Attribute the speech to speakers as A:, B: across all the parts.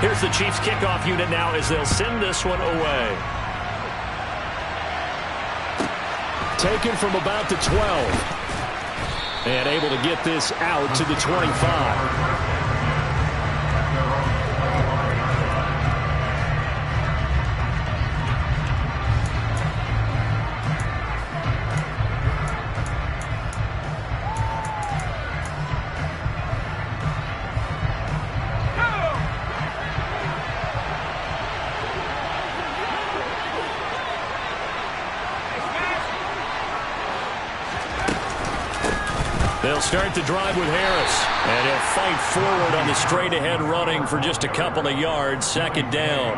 A: Here's the Chiefs kickoff unit now as they'll send this one away. Taken from about the 12. And able to get this out to the 25. They'll start the drive with Harris, and he'll fight forward on the straight-ahead running for just a couple of yards, second down.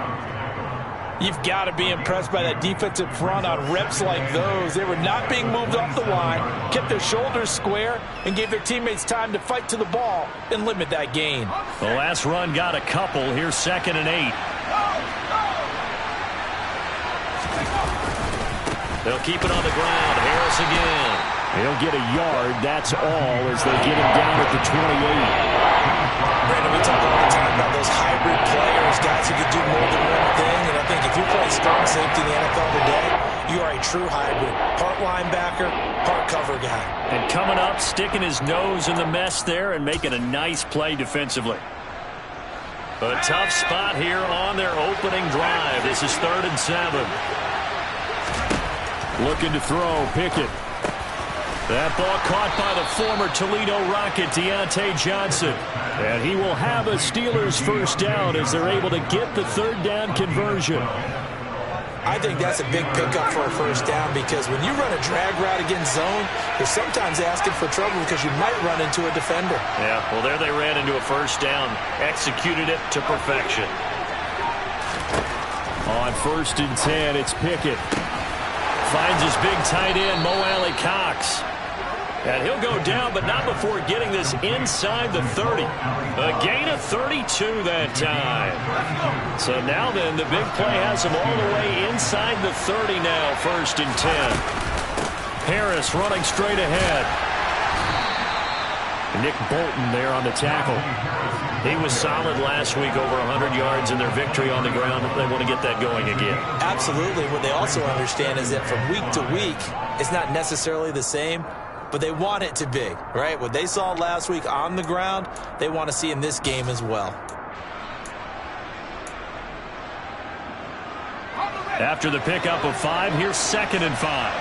B: You've got to be impressed by that defensive front on reps like those. They were not being moved off the line, kept their shoulders square, and gave their teammates time to fight to the ball and limit that gain.
A: The last run got a couple. Here's 2nd and 8. They'll keep it on the ground. Harris again. He'll get a yard, that's all, as they get him down at the 28.
C: Brandon, we talk all the time about those hybrid players, guys who can do more than one thing, and I think if you play strong safety in the NFL today, you are a true hybrid. Part linebacker, part cover guy.
A: And coming up, sticking his nose in the mess there and making a nice play defensively. A tough spot here on their opening drive. This is 3rd and 7. Looking to throw, Pickett. That ball caught by the former Toledo Rocket, Deontay Johnson. And he will have a Steelers first down as they're able to get the 3rd down conversion.
C: I think that's a big pickup for a first down because when you run a drag route against zone, you're sometimes asking for trouble because you might run into a defender.
A: Yeah, well, there they ran into a first down. Executed it to perfection. On 1st and 10, it's Pickett. Finds his big tight end, Mo Alley Cox. And he'll go down, but not before getting this inside the 30. A gain of 32 that time. So now then, the big play has him all the way inside the 30 now, 1st and 10. Harris running straight ahead. Nick Bolton there on the tackle. He was solid last week, over 100 yards in their victory on the ground. They want to get that going again.
C: Absolutely. What they also understand is that from week to week, it's not necessarily the same, but they want it to be, right? What they saw last week on the ground, they want to see in this game as well.
A: After the pickup of 5, here's 2nd and 5.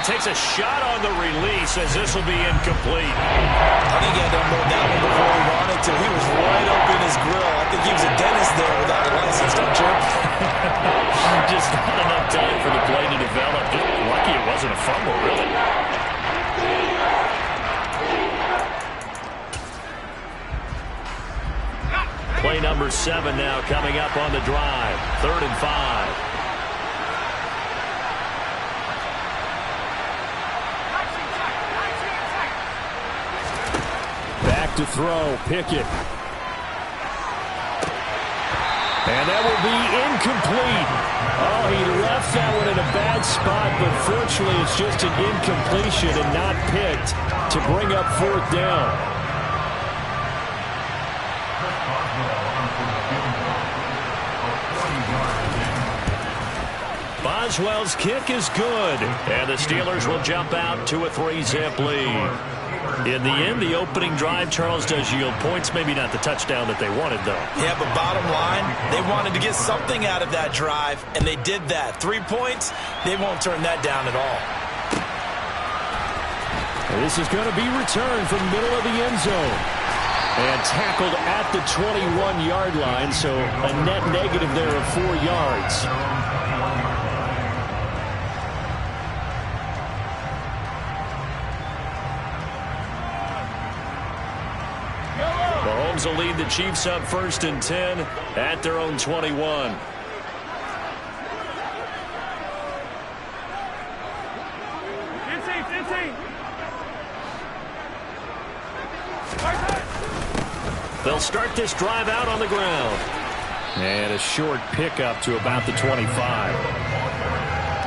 A: Takes a shot on the release as this will be incomplete.
C: I think he had to unload that one before he wanted to. He was right up in his grill. I think he was a dentist there without a license, don't you?
A: Just not enough time for the play to develop. Just lucky it wasn't a fumble, really. Play number 7 now coming up on the drive. 3rd and 5. To throw, Pickett. And that will be incomplete. Oh, he left that one in a bad spot, but fortunately it's just an incompletion and not picked to bring up 4th down. Boswell's kick is good, and the Steelers will jump out to a 3-zip lead. In the end, the opening drive, Charles, does yield points. Maybe not the touchdown that they wanted, though.
C: Yeah, but bottom line, they wanted to get something out of that drive, and they did that. 3 points, they won't turn that down at all.
A: This is going to be returned from the middle of the end zone. And tackled at the 21-yard line, so a net negative there of 4 yards. Mahomes will lead the Chiefs up 1st and 10 at their own 21. They'll start this drive out on the ground. And a short pickup to about the 25.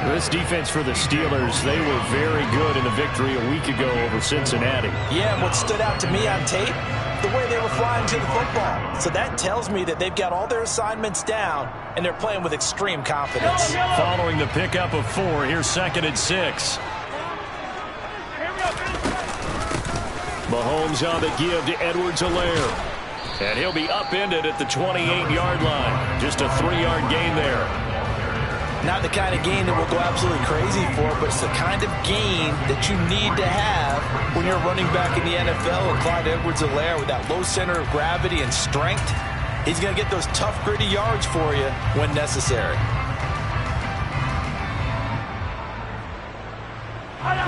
A: This defense for the Steelers, they were very good in the victory a week ago over Cincinnati.
B: Yeah, and what stood out to me on tape, the way they were flying to the football. So that tells me that they've got all their assignments down, and they're playing with extreme confidence.
A: Following the pickup of 4, here's 2nd and 6. Mahomes on the give to Edwards-Helaire. And he'll be upended at the 28-yard line. Just a 3-yard gain there.
B: Not the kind of gain that we'll go absolutely crazy for, but it's the kind of gain that you need to have when you're running back in the NFL. And Clyde Edwards-Helaire, with that low center of gravity and strength, he's going to get those tough, gritty yards for you when necessary.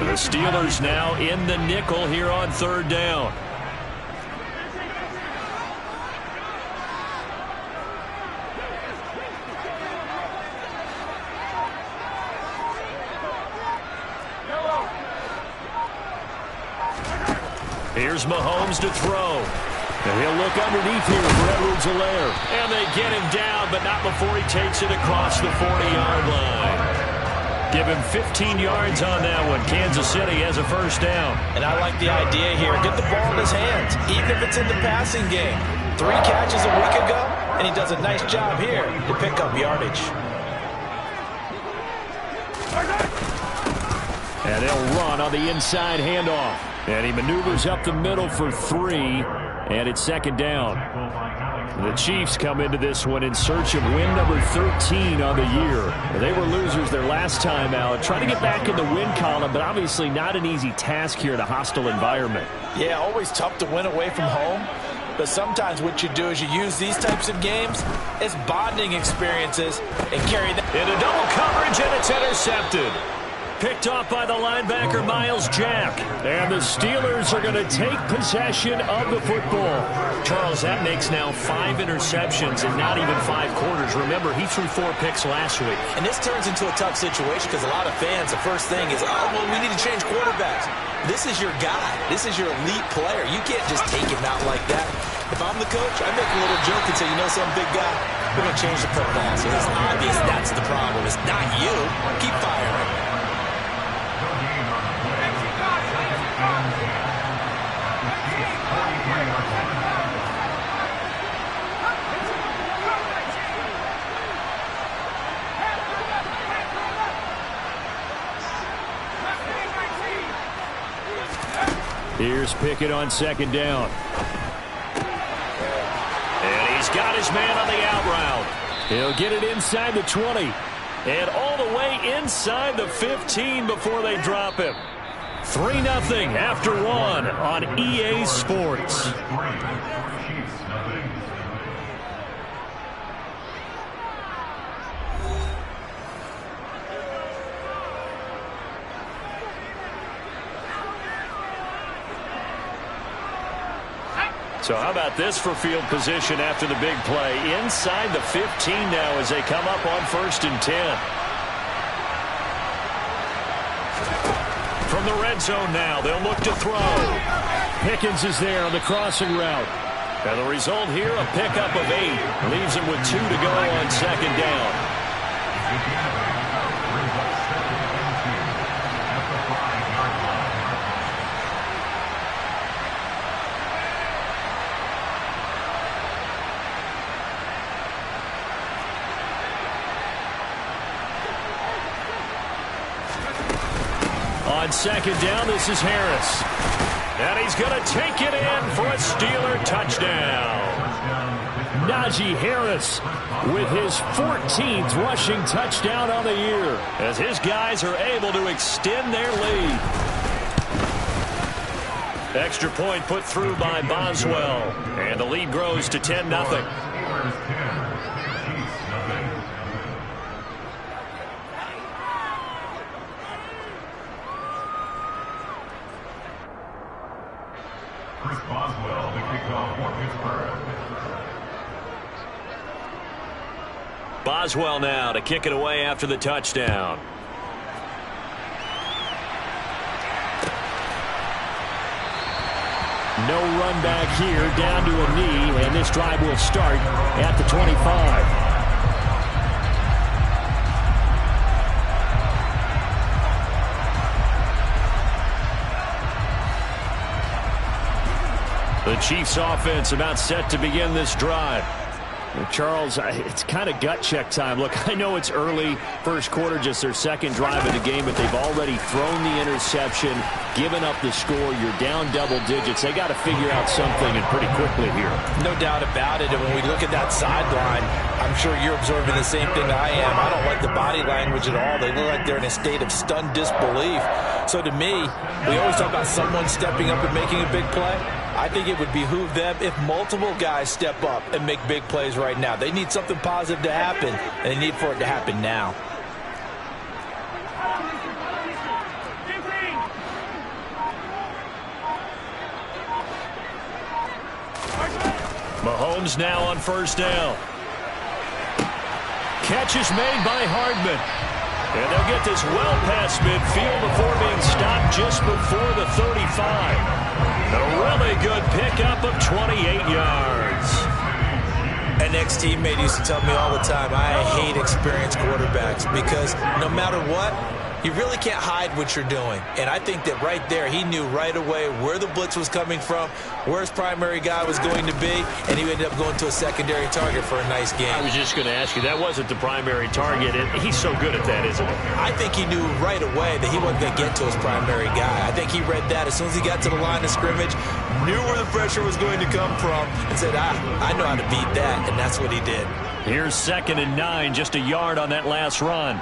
A: The Steelers now in the nickel here on 3rd down. Here's Mahomes to throw. And he'll look underneath here for Edwards-Helaire. And they get him down, but not before he takes it across the 40-yard line. Give him 15 yards on that one. Kansas City has a 1st down.
B: And I like the idea here. Get the ball in his hands, even if it's in the passing game. 3 catches a week ago, and he does a nice job here to pick up yardage.
A: And they'll run on the inside handoff. And he maneuvers up the middle for 3, and it's 2nd down. The Chiefs come into this one in search of win number 13 on the year. They were losers their last time out. Trying to get back in the win column, but obviously not an easy task here in a hostile environment.
B: Yeah, always tough to win away from home. But sometimes what you do is you use these types of games as bonding experiences and carry them.
A: Into double coverage, and it's intercepted. Picked off by the linebacker, Miles Jack. And the Steelers are going to take possession of the football. Charles, that makes now 5 interceptions in not even 5 quarters. Remember, he threw 4 picks last week.
C: And this turns into a tough situation because a lot of fans, the first thing is, oh, well, we need to change quarterbacks. This is your guy. This is your elite player. You can't just take him out like that. If I'm the coach, I make a little joke and say, you know, some big guy, we're going to change the football. So it's obvious that's the problem. It's not you. Keep firing.
A: Here's Pickett on 2nd down. And he's got his man on the out route. He'll get it inside the 20. And all the way inside the 15 before they drop him. 3-0 after 1 on EA Sports. So how about this for field position after the big play? Inside the 15 now as they come up on 1st and 10. From the red zone now, they'll look to throw. Pickens is there on the crossing route. And the result here, a pickup of 8. Leaves him with 2 to go on 2nd down. On 2nd down, this is Harris. And he's going to take it in for a Steeler touchdown. Najee Harris with his 14th rushing touchdown on the year as his guys are able to extend their lead. Extra point put through by Boswell. And the lead grows to 10-0.
D: Boswell, the kickoff for Pittsburgh.
A: Boswell now to kick it away after the touchdown. No run back here, down to a knee, and this drive will start at the 25. The Chiefs offense about set to begin this drive. Charles, it's kind of gut check time. Look, I know it's early, first quarter, just their second drive of the game, but they've already thrown the interception, given up the score. You're down double digits. They got to figure out something, and pretty quickly here.
B: No doubt about it. And when we look at that sideline, I'm sure you're observing the same thing I am. I don't like the body language at all. They look like they're in a state of stunned disbelief. So to me, we always talk about someone stepping up and making a big play. I think it would behoove them if multiple guys step up and make big plays right now. They need something positive to happen, and they need for it to happen now.
A: Mahomes now on first down. Catch is made by Hardman. And they'll get this well past midfield before being stopped just before the 35. A really good pickup of 28 yards.
C: An ex-teammate used to tell me all the time, I hate experienced quarterbacks because no matter what, you really can't hide what you're doing. And I think that right there, he knew right away where the blitz was coming from, where his primary guy was going to be, and he ended up going to a secondary target for a nice game.
A: I was just going to ask you, that wasn't the primary target. He's so good at that, isn't he?
C: I think he knew right away that he wasn't going to get to his primary guy. I think he read that as soon as he got to the line of scrimmage, knew where the pressure was going to come from, and said, I know how to beat that, and that's what he did.
A: Here's 2nd and 9, just a yard on that last run.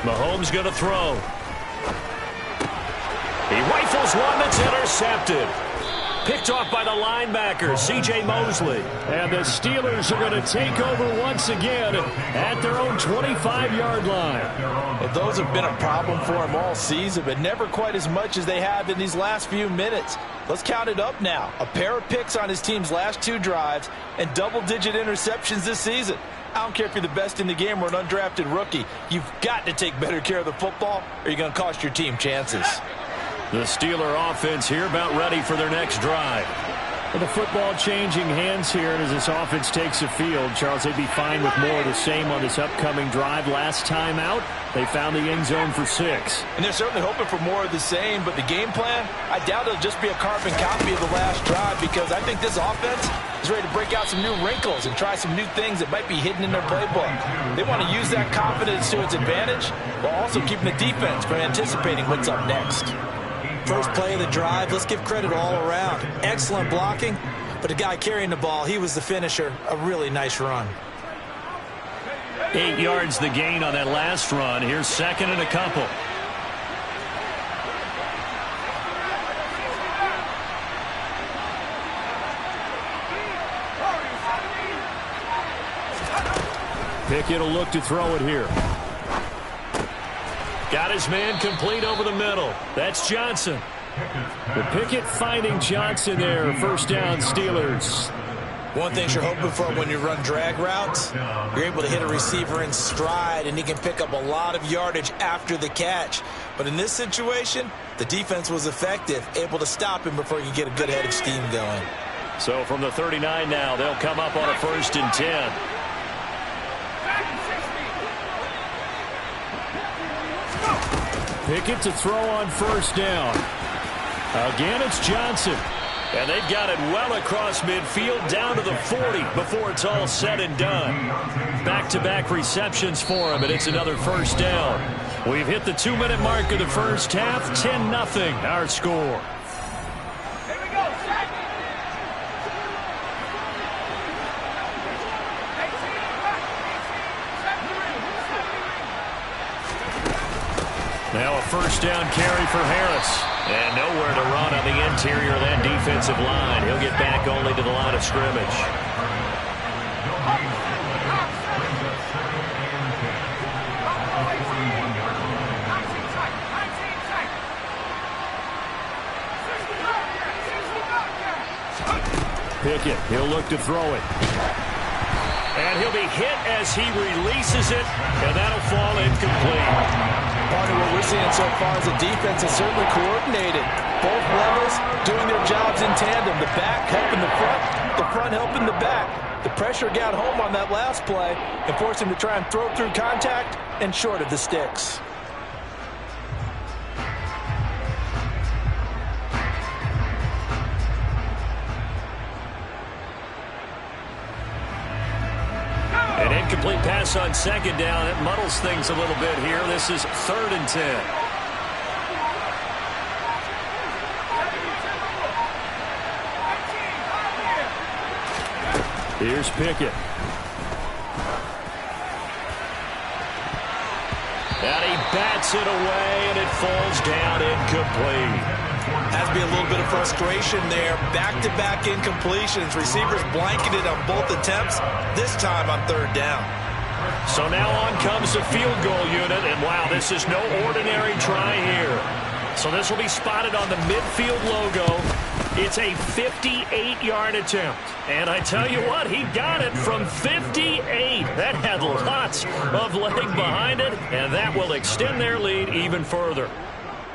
A: Mahomes going to throw. He rifles one that's intercepted. Picked off by the linebacker, C.J. Mosley. And the Steelers are going to take over once again at their own 25-yard line.
B: Well, those have been a problem for him all season, but never quite as much as they have in these last few minutes. Let's count it up now. A pair of picks on his team's last 2 drives and double-digit interceptions this season. I don't care if you're the best in the game or an undrafted rookie. You've got to take better care of the football or you're going to cost your team chances.
A: The Steeler offense here about ready for their next drive. With the football changing hands here, and as this offense takes the field, Charles, they'd be fine with more of the same on this upcoming drive. Last time out, they found the end zone for 6.
B: And they're certainly hoping for more of the same, but the game plan, I doubt it'll just be a carbon copy of the last drive because I think this offense is ready to break out some new wrinkles and try some new things that might be hidden in their playbook. They want to use that confidence to its advantage while also keeping the defense from anticipating what's up next.
C: First play of the drive, let's give credit all around. Excellent blocking, but the guy carrying the ball, he was the finisher. A really nice run.
A: 8 yards the gain on that last run. Here's 2nd and a couple. Pickett will look to throw it here. Got his man complete over the middle. That's Johnson. The Pickett finding Johnson there. First down, Steelers.
C: One thing you're hoping for when you run drag routes, you're able to hit a receiver in stride, and he can pick up a lot of yardage after the catch. But in this situation, the defense was effective, able to stop him before he could get a good head of steam going.
A: So from the 39 now, they'll come up on a 1st and 10. Pickett to throw on first down. Again, it's Johnson. And they've got it well across midfield down to the 40 before it's all said and done. Back-to-back receptions for him, and it's another first down. We've hit the 2-minute mark of the first half. 10-0 our score. Now a first down carry for Harris. And nowhere to run on the interior of that defensive line. He'll get back only to the line of scrimmage. Pickett, he'll look to throw it. And And he'll be hit as he releases it, and that'll fall incomplete.
B: Part of what we're seeing so far is the defense is certainly coordinated. Both levels doing their jobs in tandem. The back helping the front helping the back. The pressure got home on that last play and forced him to try and throw through contact and short of the sticks.
A: An incomplete pass on second down. It muddles things a little bit here. This is 3rd and 10. Here's Pickett. And he bats it away, and it falls down incomplete.
C: Has to be a little bit of frustration there. Back-to-back incompletions. Receivers blanketed on both attempts, this time on 3rd down.
A: So now on comes the field goal unit, and wow, this is no ordinary try here. So this will be spotted on the midfield logo. It's a 58-yard attempt. And I tell you what, he got it from 58. That had lots of leg behind it, and that will extend their lead even further.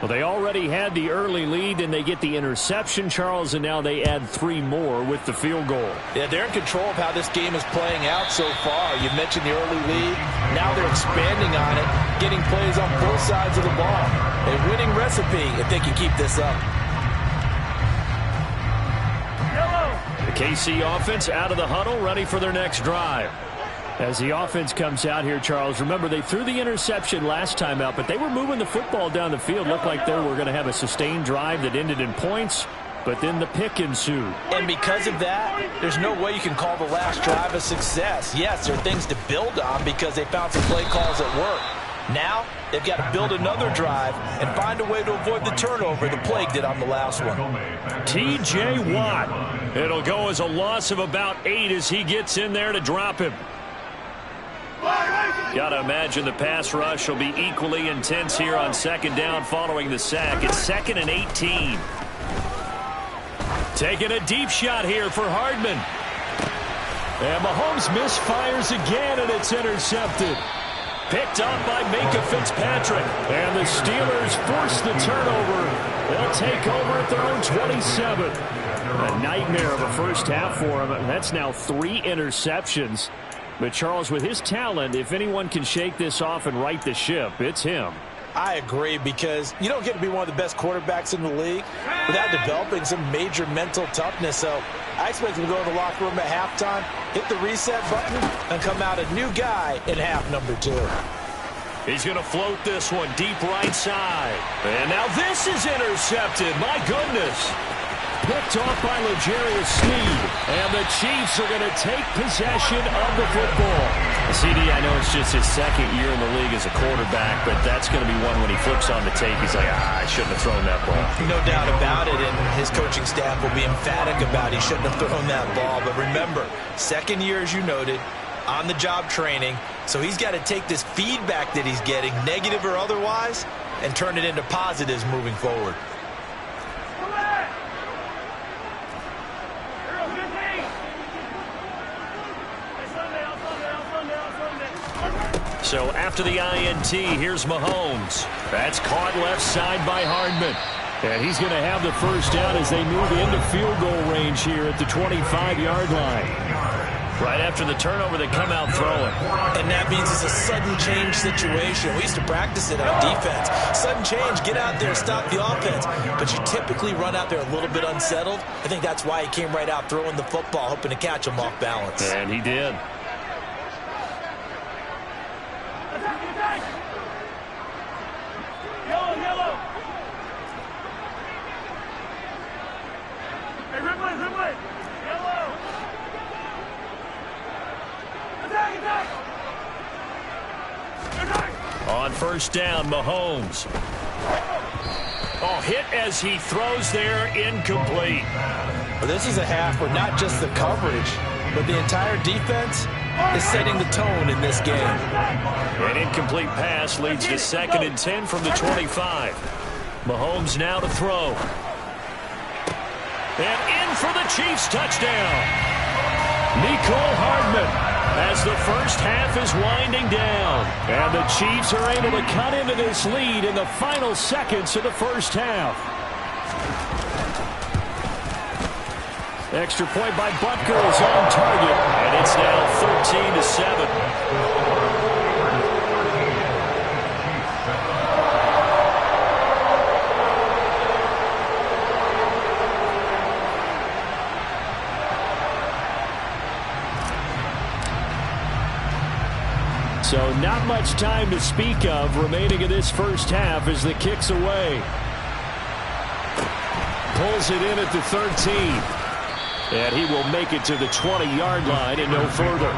A: Well, they already had the early lead, and they get the interception, Charles, and now they add 3 more with the field goal.
B: Yeah, they're in control of how this game is playing out so far. You mentioned the early lead. Now they're expanding on it, getting plays on both sides of the ball. A winning recipe if they can keep this up.
A: The KC offense out of the huddle, ready for their next drive. As the offense comes out here, Charles, remember they threw the interception last time out, but they were moving the football down the field. Looked like they were going to have a sustained drive that ended in points, but then the pick ensued.
B: And because of that, there's no way you can call the last drive a success. Yes, there are things to build on because they found some play calls at work. Now, they've got to build another drive and find a way to avoid the turnover the Plague did on the last one.
A: T.J. Watt. It'll go as a loss of about 8 as he gets in there to drop him. Got to imagine the pass rush will be equally intense here on 2nd down following the sack. It's 2nd and 18. Taking a deep shot here for Hardman. And Mahomes misfires again, and it's intercepted. Picked up by Minka Fitzpatrick. And the Steelers force the turnover. They'll take over at their own 27. A nightmare of a first half for him. That's now 3 interceptions. But, Charles, with his talent, if anyone can shake this off and right the ship, it's him.
B: I agree, because you don't get to be one of the best quarterbacks in the league without developing some major mental toughness. So I expect him to go to the locker room at halftime, hit the reset button, and come out a new guy in half number 2.
A: He's going to float this one deep right side. And now this is intercepted. My goodness. Picked off by L'Jarius Sneed. And the Chiefs are going to take possession of the football. CD, I know it's just his 2nd year in the league as a quarterback, but that's going to be one when he flips on the tape. He's like, I shouldn't have thrown that ball.
C: No doubt about it, and his coaching staff will be emphatic about he shouldn't have thrown that ball. But remember, 2nd year, as you noted, on-the-job training. So he's got to take this feedback that he's getting, negative or otherwise, and turn it into positives moving forward.
A: So after the INT, here's Mahomes. That's caught left side by Hardman. And he's going to have the first down as they move into field goal range here at the 25-yard line. Right after the turnover, they come out throwing.
C: And that means it's a sudden change situation. We used to practice it on defense. Sudden change, get out there, stop the offense. But you typically run out there a little bit unsettled. I think that's why he came right out throwing the football, hoping to catch him off balance.
A: And he did. On first down, Mahomes. Oh, hit as he throws there, incomplete.
B: Well, this is a half where not just the coverage, but the entire defense is setting the tone in this game.
A: An incomplete pass leads to 2nd and 10 from the 25. Mahomes now to throw. And in for the Chiefs touchdown. Nicole Hardman as the first half is winding down. And the Chiefs are able to cut into this lead in the final seconds of the first half. Extra point by Butker is on target, and it's now 13-7. So not much time to speak of remaining in this first half as the kick's away. Pulls it in at the 13. And he will make it to the 20-yard line and no further.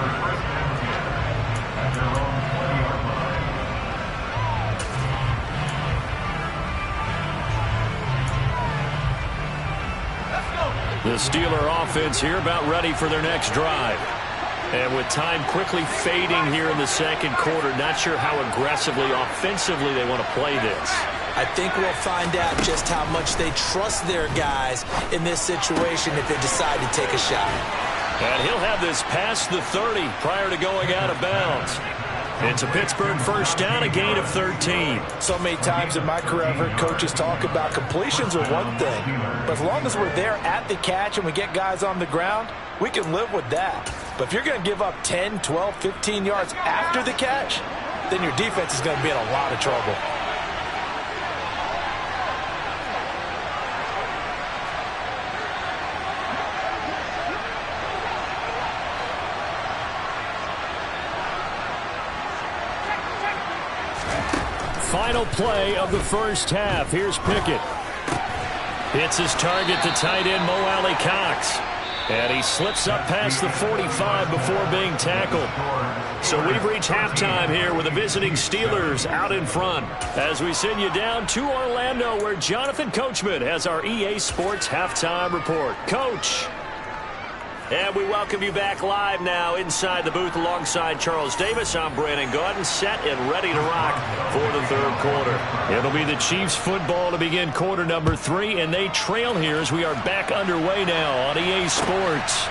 A: The Steeler offense here about ready for their next drive. And with time quickly fading here in the second quarter, not sure how aggressively, offensively they want to play this.
C: I think we'll find out just how much they trust their guys in this situation if they decide to take a shot.
A: And he'll have this past the 30 prior to going out of bounds. It's a Pittsburgh first down, a gain of 13.
B: So many times in my career I've heard coaches talk about completions are one thing, but as long as we're there at the catch and we get guys on the ground, we can live with that. But if you're going to give up 10, 12, 15 yards after the catch, then your defense is going to be in a lot of trouble.
A: Final play of the first half. Here's Pickett. Hits his target to tight end Mo Alley Cox. And he slips up past the 45 before being tackled. So we've reached halftime here with the visiting Steelers out in front. As we send you down to Orlando, where Jonathan Coachman has our EA Sports Halftime Report. Coach. And we welcome you back live now inside the booth alongside Charles Davis. I'm Brandon Gaudin, set and ready to rock for the third quarter. It'll be the Chiefs football to begin quarter number 3, and they trail here as we are back underway now on EA Sports.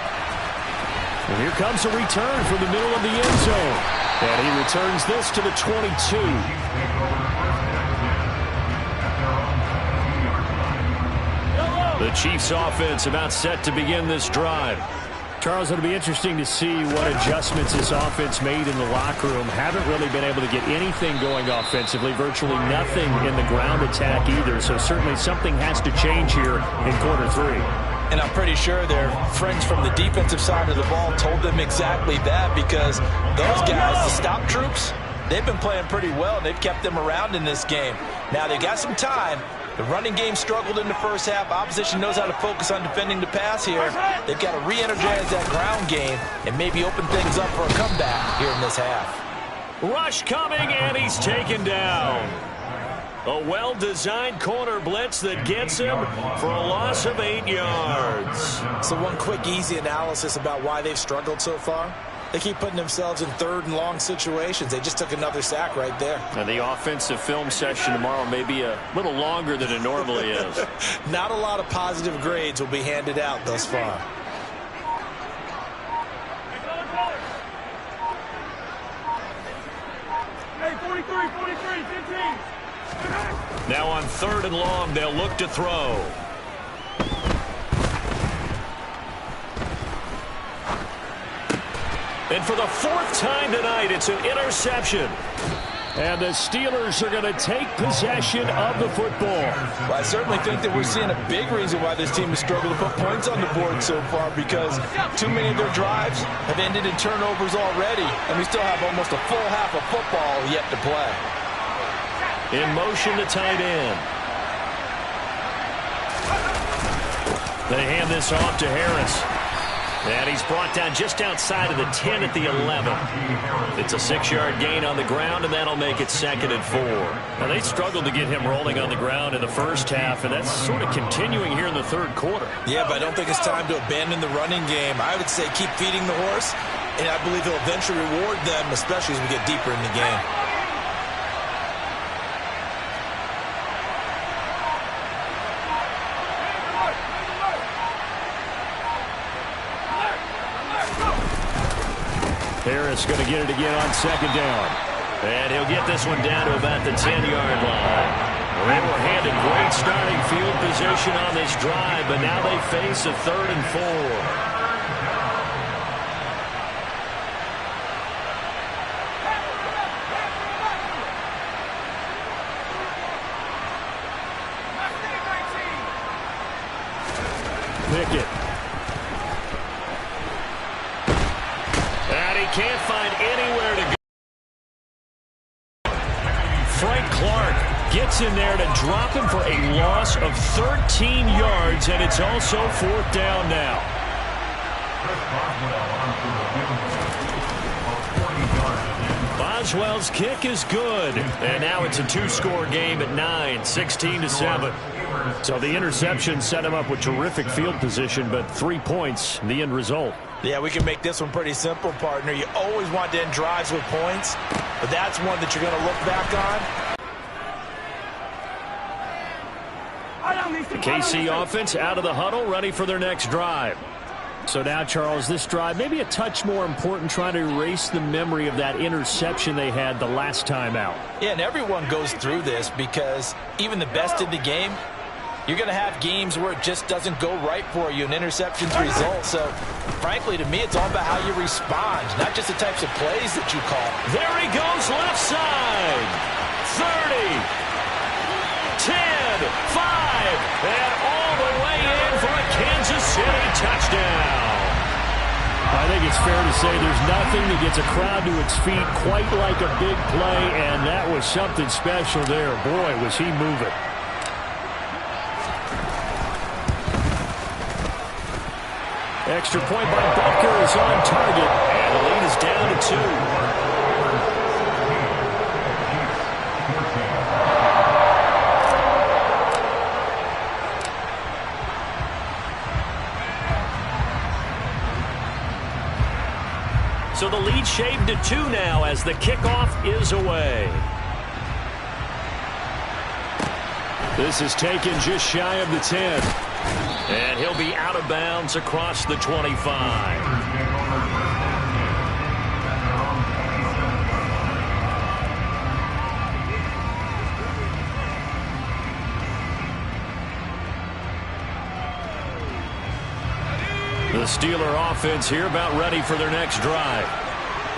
A: And here comes a return from the middle of the end zone. And he returns this to the 22. The Chiefs offense about set to begin this drive. Charles, it'll be interesting to see what adjustments this offense made in the locker room. Haven't really been able to get anything going offensively, virtually nothing in the ground attack either. So certainly something has to change here in quarter 3.
B: And I'm pretty sure their friends from the defensive side of the ball told them exactly that, because those guys, the stop troops, they've been playing pretty well, and they've kept them around in this game. Now they got some time. The running game struggled in the first half. Opposition knows how to focus on defending the pass here. They've got to re-energize that ground game and maybe open things up for a comeback here in this half.
A: Rush coming, and he's taken down. A well-designed corner blitz that gets him for a loss of 8 yards.
C: So one quick, easy analysis about why they've struggled so far. They keep putting themselves in third and long situations. They just took another sack right there.
A: And the offensive film session tomorrow may be a little longer than it normally is.
C: Not a lot of positive grades will be handed out thus far.
D: Hey, 43, 15.
A: Now on third and long, they'll look to throw. And for the 4th time tonight, it's an interception. And the Steelers are going to take possession of the football.
B: Well, I certainly think that we're seeing a big reason why this team has struggled to put points on the board so far, because too many of their drives have ended in turnovers already, and we still have almost a full half of football yet to play.
A: In motion to tight end. They hand this off to Harris. And he's brought down just outside of the 10 at the 11. It's a 6-yard gain on the ground, and that'll make it 2nd and 4. Now, they struggled to get him rolling on the ground in the first half, and that's sort of continuing here in the third quarter.
C: Yeah, but I don't think it's time to abandon the running game. I would say keep feeding the horse, and I believe he'll eventually reward them, especially as we get deeper in the game.
A: Harris Harris going to get it again on second down. And he'll get this one down to about the 10-yard line. Well, they were handed great starting field position on this drive, but now they face a 3rd and 4. Pickett. And he can't find anywhere to go. Frank Clark gets in there to drop him for a loss of 13 yards, and it's also 4th down now. Boswell's kick is good, and now it's a 2-score game at 9, 16-7. So the interception set him up with terrific field position, but 3 points, the end result.
B: Yeah, we can make this one pretty simple, partner. You always want to end drives with points, but that's one that you're going to look back on.
A: The KC offense out of the huddle, ready for their next drive. So now, Charles, this drive maybe a touch more important, trying to erase the memory of that interception they had the last time out.
B: Yeah, and everyone goes through this because even the best in the game, you're going to have games where it just doesn't go right for you, and interceptions result. So, frankly, to me, it's all about how you respond, not just the types of plays that you call.
A: There he goes, left side. 30, 10, 5, and all the way in for a Kansas City touchdown. I think it's fair to say there's nothing that gets a crowd to its feet quite like a big play, and that was something special there. Boy, was he moving. Extra point by Butker is on target, and the lead is down to 2. So the lead shaved to 2 now as the kickoff is away. This is taken just shy of the 10. And he'll be out of bounds across the 25. The Steeler offense here about ready for their next drive.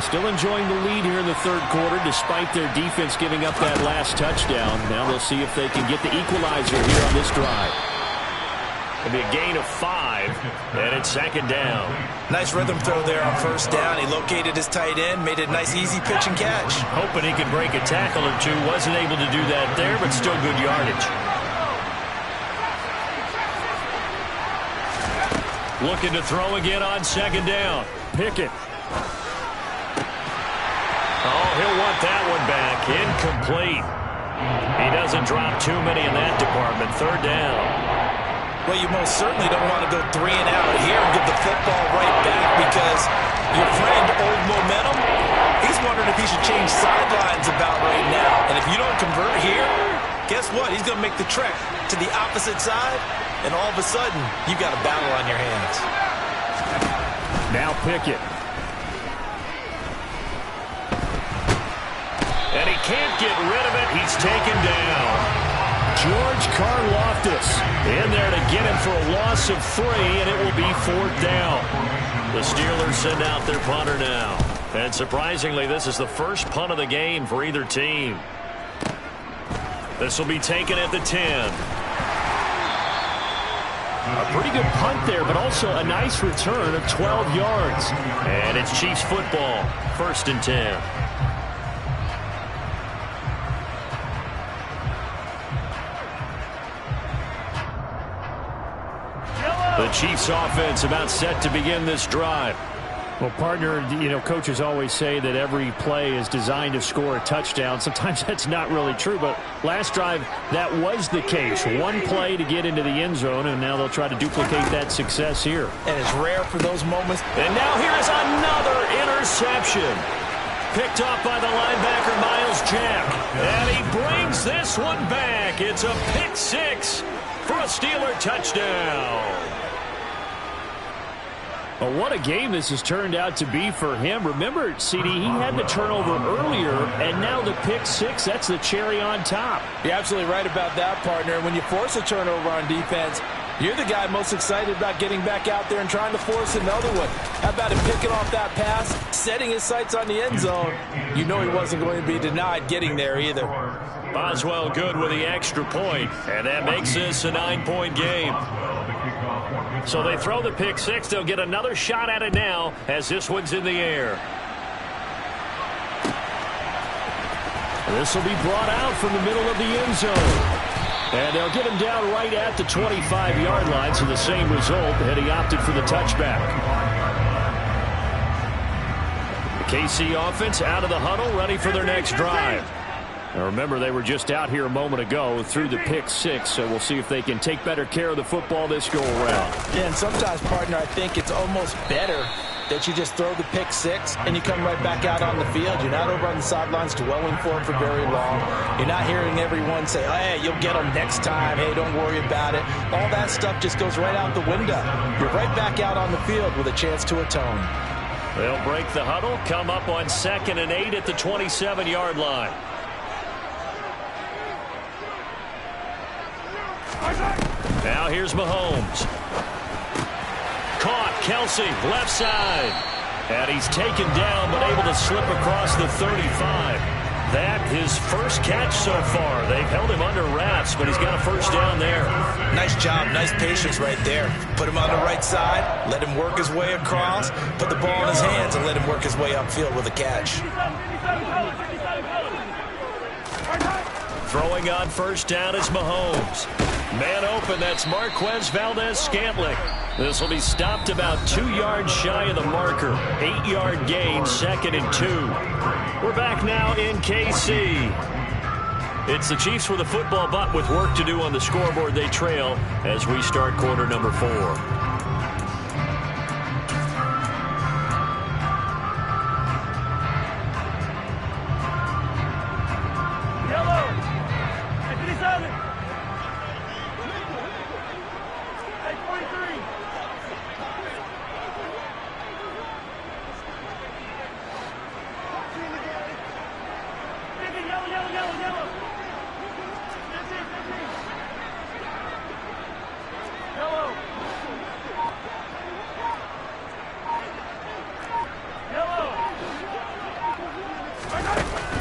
A: Still enjoying the lead here in the 3rd quarter despite their defense giving up that last touchdown. Now they'll see if they can get the equalizer here on this drive. It'll be a gain of 5, and it's 2nd down.
B: Nice rhythm throw there on 1st down. He located his tight end, made a nice easy pitch and catch.
A: Hoping he could break a tackle or two. Wasn't able to do that there, but still good yardage. Looking to throw again on 2nd down. Pickett. Oh, he'll want that one back. Incomplete. He doesn't drop too many in that department. 3rd down.
B: Well, you most certainly don't want to go 3 and out here and give the football right back because your friend, Old Momentum, he's wondering if he should change sidelines about right now. And if you don't convert here, guess what? He's going to make the trek to the opposite side, and all of a sudden, you've got a battle on your hands.
A: Now Pickett. And he can't get rid of it. He's taken down. George Karlaftis in there to get him for a loss of 3, and it will be 4th down. The Steelers send out their punter now. And surprisingly, this is the first punt of the game for either team. This will be taken at the 10. A pretty good punt there, but also a nice return of 12 yards. And it's Chiefs football, 1st and 10. The Chiefs offense about set to begin this drive. Well, partner, you know, coaches always say that every play is designed to score a touchdown. Sometimes that's not really true, but last drive, that was the case. One play to get into the end zone, and now they'll try to duplicate that success here.
B: And it's rare for those moments.
A: And now here is another interception. Picked off by the linebacker, Miles Jack. And he brings this one back. It's a pick 6 for a Steeler touchdown. Well, what a game this has turned out to be for him. Remember, CD, he had the turnover earlier, and now the pick six, that's the cherry on top.
B: You're absolutely right about that, partner. When you force a turnover on defense, you're the guy most excited about getting back out there and trying to force another one. How about him picking off that pass, setting his sights on the end zone? You know he wasn't going to be denied getting there either.
A: Boswell good with the extra point, and that makes this a 9-point game. So they throw the pick six. They'll get another shot at it now as this one's in the air. This will be brought out from the middle of the end zone. And they'll get him down right at the 25-yard line, so the same result, and he opted for the touchback. The KC offense out of the huddle, ready for their next drive. Now remember, they were just out here a moment ago through the pick six, so we'll see if they can take better care of the football this go-around.
B: Yeah, and sometimes, partner, I think it's almost better that you just throw the pick six and you come right back out on the field. You're not over on the sidelines dwelling for it for very long. You're not hearing everyone say, hey, you'll get them next time. Hey, don't worry about it. All that stuff just goes right out the window. You're right back out on the field with a chance to atone.
A: They'll break the huddle, come up on 2nd and 8 at the 27-yard line. Now here's Mahomes. Caught, Kelsey, left side. And he's taken down, but able to slip across the 35. That his first catch so far. They've held him under wraps, but he's got a first down there.
C: Nice job, nice patience right there. Put him on the right side, let him work his way across, put the ball in his hands, and let him work his way upfield with a catch.
A: Throwing on first down is Mahomes. Man open, that's Marquez Valdez-Scantling. This will be stopped about 2 yards shy of the marker. 8-yard gain, 2nd and 2. We're back now in KC. It's the Chiefs with a football, but with work to do on the scoreboard. They trail as we start quarter number 4.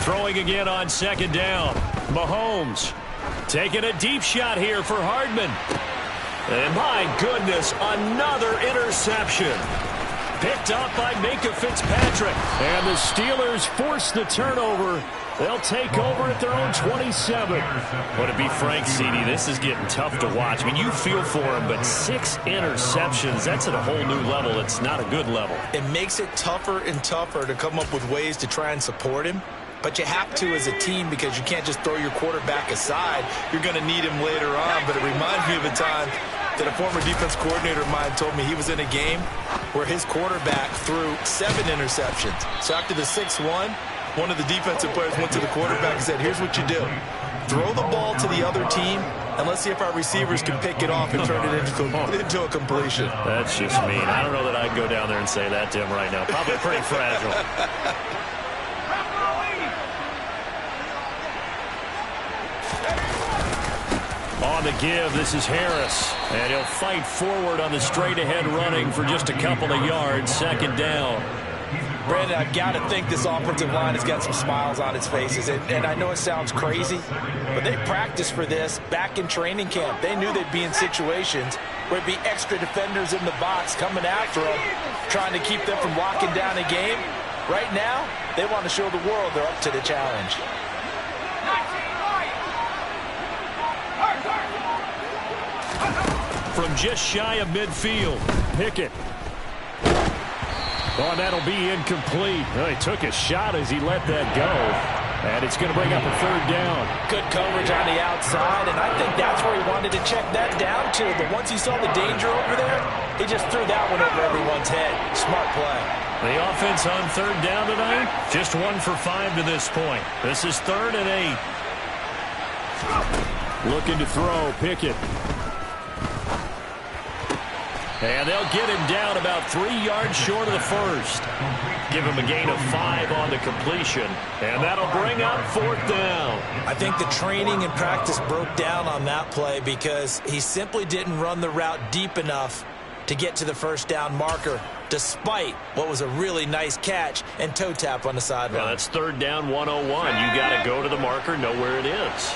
A: Throwing again on 2nd down. Mahomes taking a deep shot here for Hardman. And my goodness, another interception. Picked up by Minka Fitzpatrick. And the Steelers force the turnover. They'll take over at their own 27. But to be frank, CD, this is getting tough to watch. I mean, you feel for him, but 6 interceptions, that's at a whole new level. It's not a good level.
C: It makes it tougher and tougher to come up with ways to try and support him. But you have to as a team because you can't just throw your quarterback aside. You're going to need him later on. But it reminds me of a time that a former defense coordinator of mine told me he was in a game where his quarterback threw 7 interceptions. So after the 6-1, one of the defensive players went to the quarterback and said, here's what you do. Throw the ball to the other team, and let's see if our receivers can pick it off and turn it into a completion.
A: That's just mean. I don't know that I'd go down there and say that to him right now. Probably pretty fragile. On the give, this is Harris. And he'll fight forward on the straight-ahead running for just a couple of yards. 2nd down.
B: Brandon, I've got to think this offensive line has got some smiles on its faces. And I know it sounds crazy, but they practiced for this back in training camp. They knew they'd be in situations where it'd be extra defenders in the box coming after them, trying to keep them from locking down a game. Right now, they want to show the world they're up to the challenge.
A: From just shy of midfield, Pickett. Oh, and that'll be incomplete. Well, he took a shot as he let that go. And it's going to bring up a 3rd down.
B: Good coverage on the outside, and I think that's where he wanted to check that down to. But once he saw the danger over there, he just threw that one over everyone's head. Smart play.
A: The offense on 3rd down tonight, just 1 for 5 to this point. This is 3rd and 8. Looking to throw, Pickett. And they'll get him down about 3 yards short of the first. Give him a gain of 5 on the completion. And that'll bring up 4th down.
C: I think the training and practice broke down on that play because he simply didn't run the route deep enough to get to the first down marker, despite what was a really nice catch and toe tap on the sideline.
A: Well, that's 3rd down 101. You got to go to the marker, know where it is.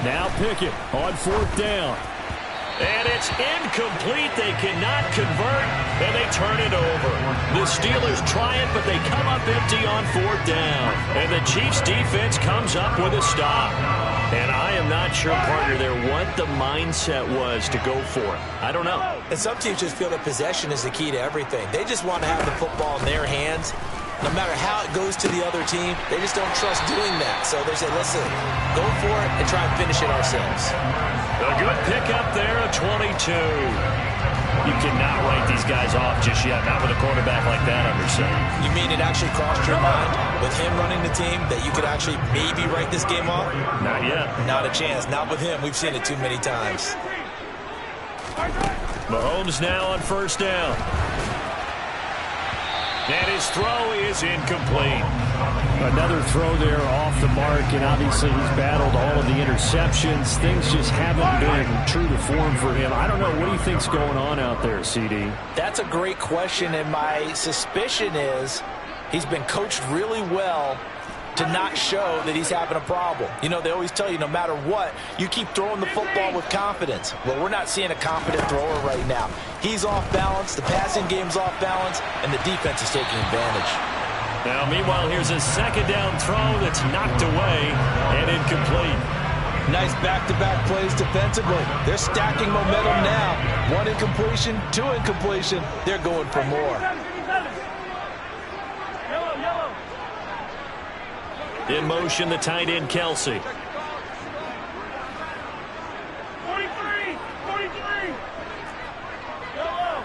A: Now Pickett on 4th down. And it's incomplete. They cannot convert, and they turn it over. The Steelers try it, but they come up empty on 4th down. And the Chiefs' defense comes up with a stop. And I am not sure, partner, there what the mindset was to go for it. I don't know.
C: And some teams just feel that possession is the key to everything. They just want to have the football in their hands. No matter how it goes to the other team, they just don't trust doing that. So they say, listen, go for it and try and finish it ourselves.
A: A good pickup there, a 22. You cannot write these guys off just yet, not with a quarterback like that under center.
C: You mean it actually crossed your mind with him running the team that you could actually maybe write this game off?
A: Not yet.
C: Not a chance. Not with him. We've seen it too many times.
A: Mahomes now on 1st down. And his throw is incomplete.
E: Another throw there off the mark, and obviously he's battled all of the interceptions. Things just haven't been true to form for him. I don't know. What do you think's going on out there, CD?
C: That's a great question, and my suspicion is he's been coached really well to not show that he's having a problem. You know, they always tell you no matter what, you keep throwing the football with confidence. Well, we're not seeing a confident thrower right now. He's off balance, the passing game's off balance, and the defense is taking advantage.
A: Now, meanwhile, here's a 2nd down throw that's knocked away and incomplete.
B: Nice back-to-back plays defensively. They're stacking momentum now. 1 incompletion, 2 incompletion. They're going for more.
A: In motion, the tight end, Kelsey.
D: 43, 43. Yellow.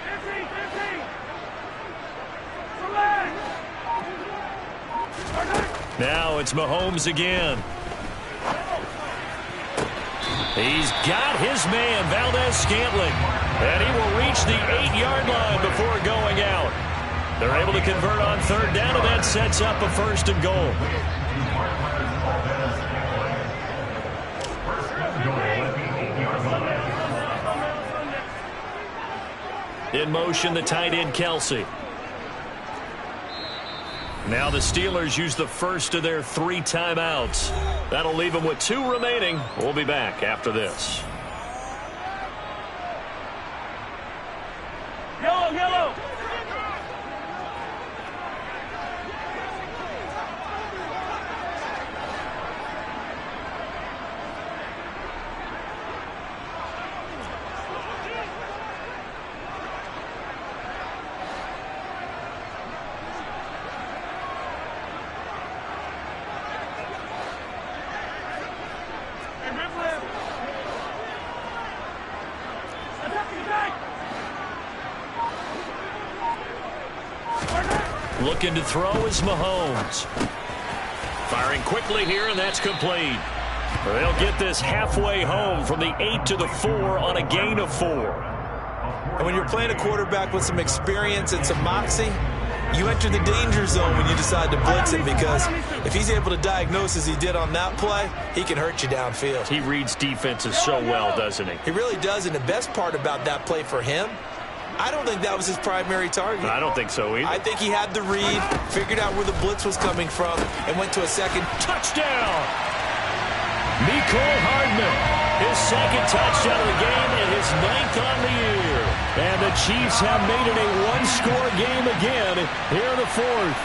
D: 15, 15. Select.
A: Now it's Mahomes again. He's got his man, Valdez-Scantling. And he will reach the 8-yard line before going out. They're able to convert on 3rd down, and that sets up a 1st and goal. In motion, the tight end, Kelsey. Now the Steelers use the first of their 3 timeouts. That'll leave them with 2 remaining. We'll be back after this.
D: Yellow, yellow.
A: Looking to throw is Mahomes. Firing quickly here, and that's complete. They'll get this halfway home from the 8 to the 4 on a gain of 4.
C: And when you're playing a quarterback with some experience and some moxie, you enter the danger zone when you decide to blitz him, because if he's able to diagnose as he did on that play, he can hurt you downfield.
A: He reads defenses so well, doesn't he?
C: He really does, and the best part about that play for him, I don't think that was his primary target.
A: I don't think so either.
C: I think he had the read, figured out where the blitz was coming from, and went to a second
A: touchdown. Mecole Hardman, his 2nd touchdown of the game and his 9th on the year. And the Chiefs have made it a 1-score game again here in the 4th.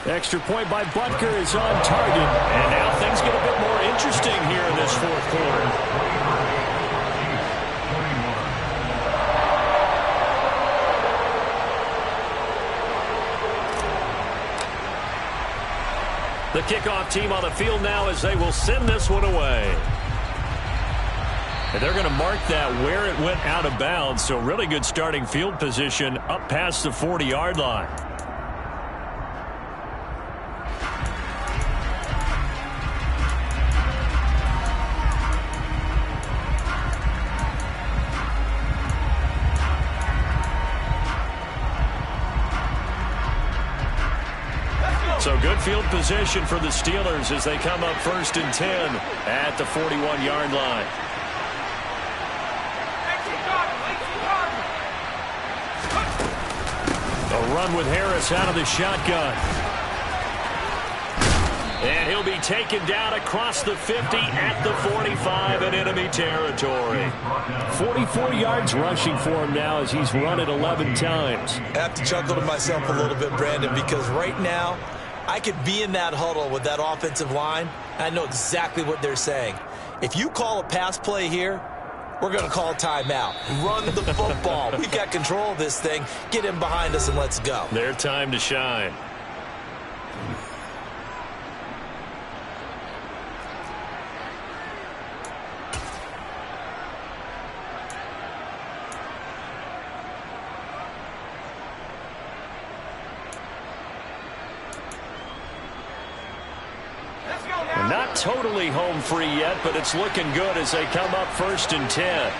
A: Extra point by Butker is on target. And now things get a bit more interesting here in this 4th quarter. The kickoff team on the field now as they will send this one away. And they're going to mark that where it went out of bounds. So really good starting field position up past the 40-yard line. So good field position for the Steelers as they come up 1st and 10 at the 41-yard line. A run with Harris out of the shotgun. And he'll be taken down across the 50 at the 45 in enemy territory.
E: 44 yards rushing for him now as he's run it 11 times.
C: I have to chuckle to myself a little bit, Brandon, because right now I could be in that huddle with that offensive line. I know exactly what they're saying. If you call a pass play here, we're going to call timeout. Run the football. We've got control of this thing. Get him behind us and let's go.
A: Their time to shine. Not totally home free yet, but it's looking good as they come up 1st and 10.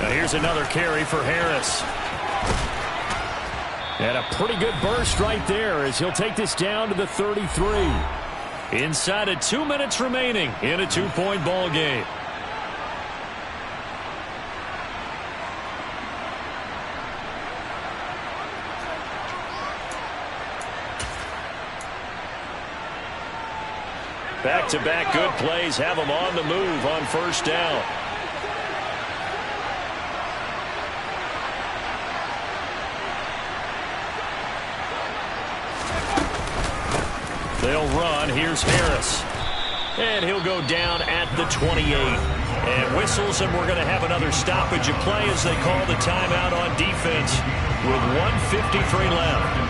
A: Now here's another carry for Harris. And a pretty good burst right there as he'll take this down to the 33. Inside of 2 minutes remaining in a 2-point ball game. Back-to-back good plays have them on the move on 1st down. They'll run. Here's Harris. And he'll go down at the 28. And whistles, and we're going to have another stoppage of play as they call the timeout on defense with 1:53 left.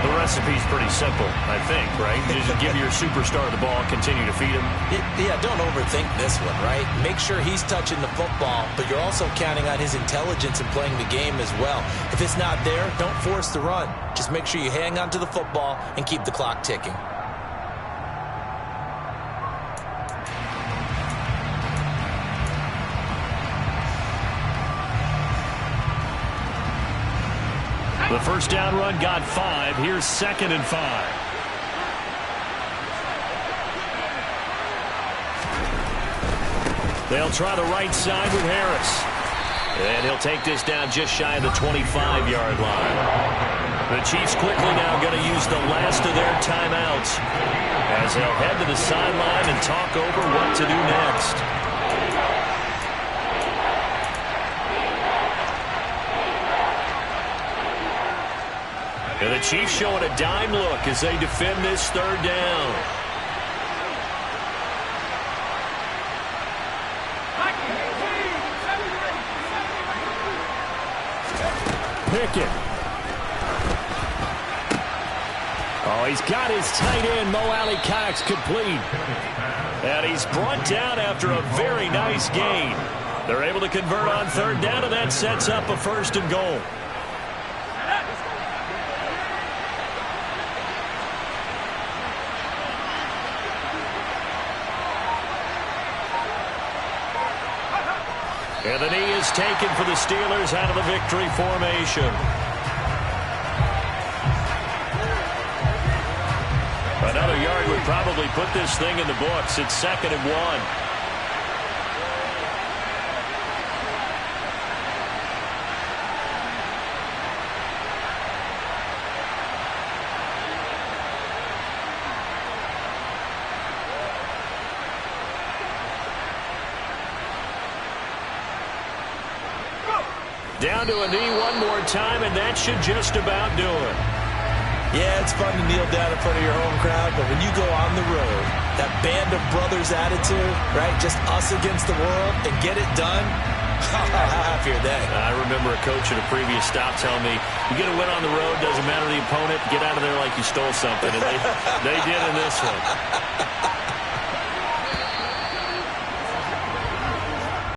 A: The recipe's pretty simple, I think, right? You just give your superstar the ball, continue to feed him.
C: Yeah, don't overthink this one, right? Make sure he's touching the football, but you're also counting on his intelligence in playing the game as well. If it's not there, don't force the run. Just make sure you hang on to the football and keep the clock ticking.
A: The first down run got 5. Here's 2nd and 5. They'll try the right side with Harris. And he'll take this down just shy of the 25-yard line. The Chiefs quickly now going to use the last of their timeouts as they'll head to the sideline and talk over what to do next. And the Chiefs showing a dime look as they defend this 3rd down.
E: Pickett. Oh, he's got his tight end, Mo Alley Cox, complete.
A: And he's brought down after a very nice gain. They're able to convert on 3rd down, and that sets up a 1st and goal. And the knee is taken for the Steelers out of the victory formation. Another yard would probably put this thing in the books. It's 2nd and 1. Down to a knee one more time, and that should just about do it.
C: Yeah, it's fun to kneel down in front of your home crowd, but when you go on the road, that band of brothers attitude, right, just us against the world, and get it done, how happy are they?
A: I remember a coach at a previous stop telling me, you get a win on the road, doesn't matter the opponent, get out of there like you stole something, and they did in this one.